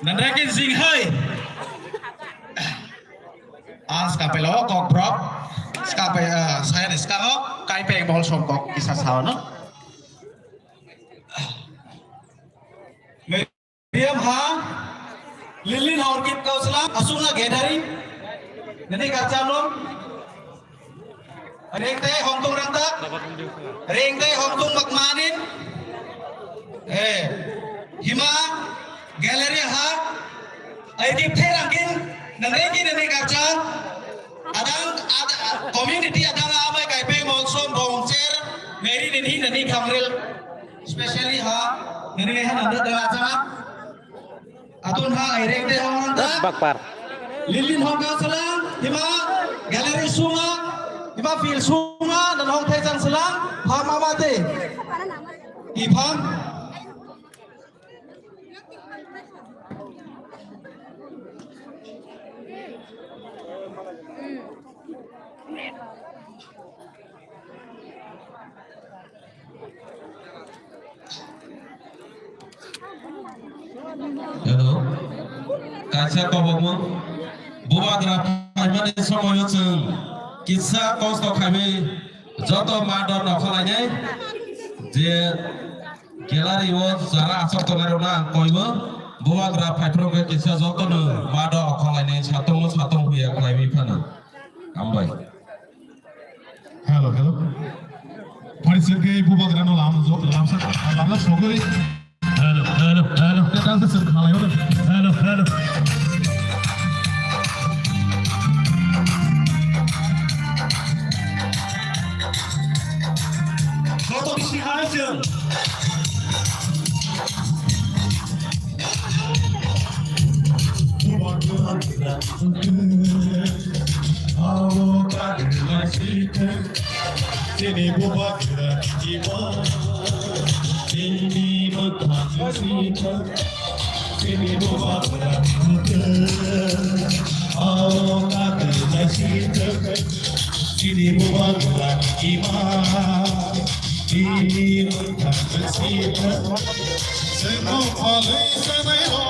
นั่นแรกกินสิงเฮ้ยsekarang lo kok bro sekarang saya nih sekarang kai peng bol songkok kisah saw no Miriam ha Lilin horkit kau selam asung lah gedari nanti kaca lo ring teh hongtung ranta ring teh hongtung makmanin hima galeri ha aidi terangin nanti kaca adang community adang apa kayak pe monsoon bongcer meri nanti kamril especially ha nanti nanti dengan sangat atun ha aireng teh orang bakpar lilin hongkang selang hima galeri sunga hima fil sunga dan hong tejang selang ham amate ipam Hello, kaca kamu, buat apa? Mana semua itu kisah kostok kami, jatuh madon nak kalanya, dia galeri itu cara asal tolerana koibu, buat apa? Program kisah jatuh nu madon kalanya satu huya kalami pana, ambai. Hello, Parisnya ibu bagai nol lam sogoi. Hello. Kita dansa sekali udah. Hello. Foto di sini aja. Sini buat kita sini bertanya sini buat kita awak kata kita sini buat kita sini bertanya kita semua paling semero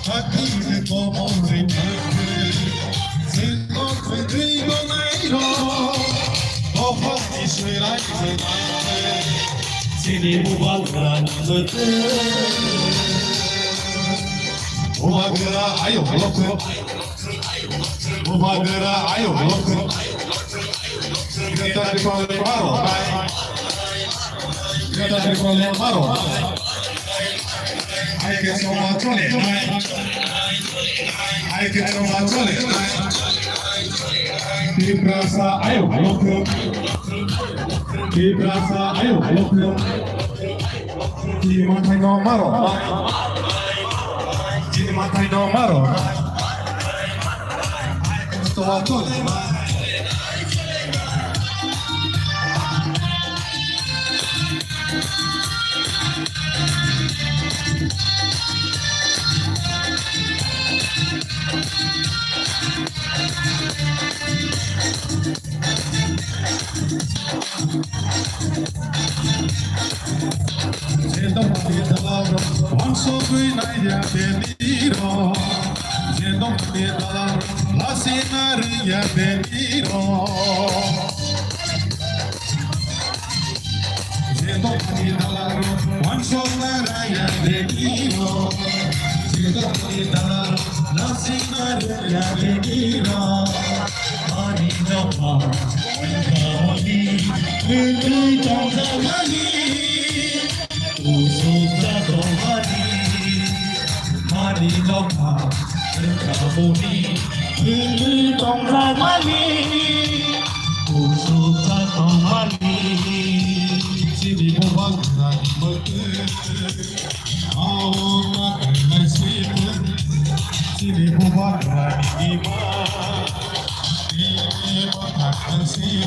hati como rimete semua pedrigo nairo oh Israel sini buat kita Ubagera ayo loko Ubagera ayo loko Kita di Palembang Kita di Palembang Hai ke semua tole Hai ke semua tole Di Plaza ayo loko Di Plaza ayo loko Di Mantai Nomaro Di Mantai Nomaro Semua tole Siendo de palabra, Juan Sobrina ya venido. Siendo de palabra, la sinaria venido. Siendo de palabra, Juan Sobrina ya venido. Siendo de palabra, la sinaria ya venido. Ani no pa, ani, ni tanta mani. Usuka tomani, mani loka, kabuni, ini tongsa mani. Usuka tomani, sini bubang nani mete, awak masih sini bubang nani ima, ini bubang masih.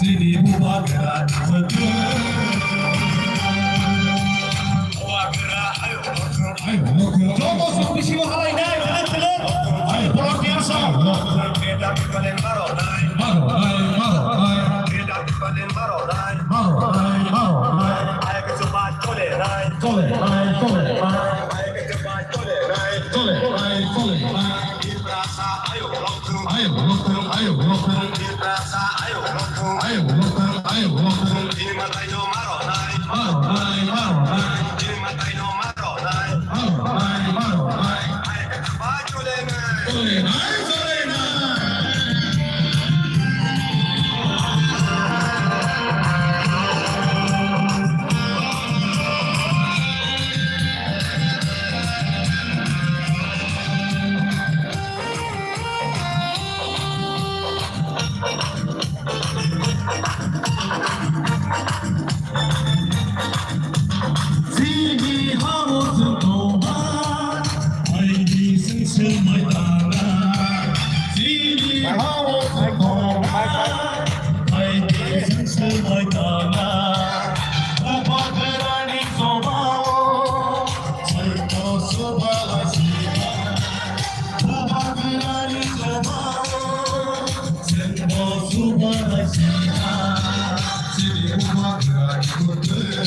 Sini buat Todos os bichos halainya, telet. Ayo pulang biasa. Sini harus tobat, ini sesemai tanah. Sini harus tobat, ini sesemai tanah. Apa berani coba, serta sebagai sifat. Apa berani coba, serta sebagai sifat. Sini umat berani betul.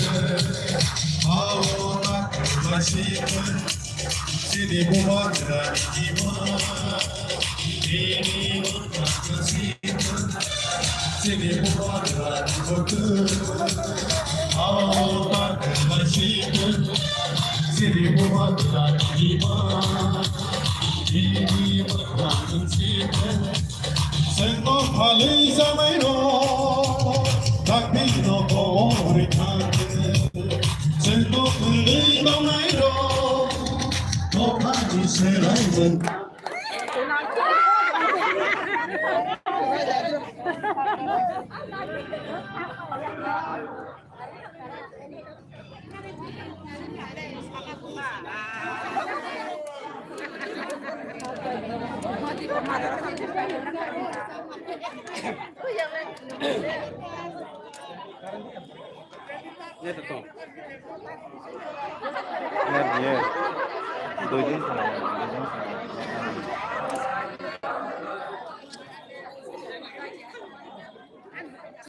Awalan masihkan sini buat dari iman ini bukan masihkan sini buat dari betul awalan masihkan sini buat dari iman ini bukan masihkan sentuh halus samai roh tapi no kau berikan Sento kulit bau nairo, kau pasti seraiman. ये तो यार ये 2 दिन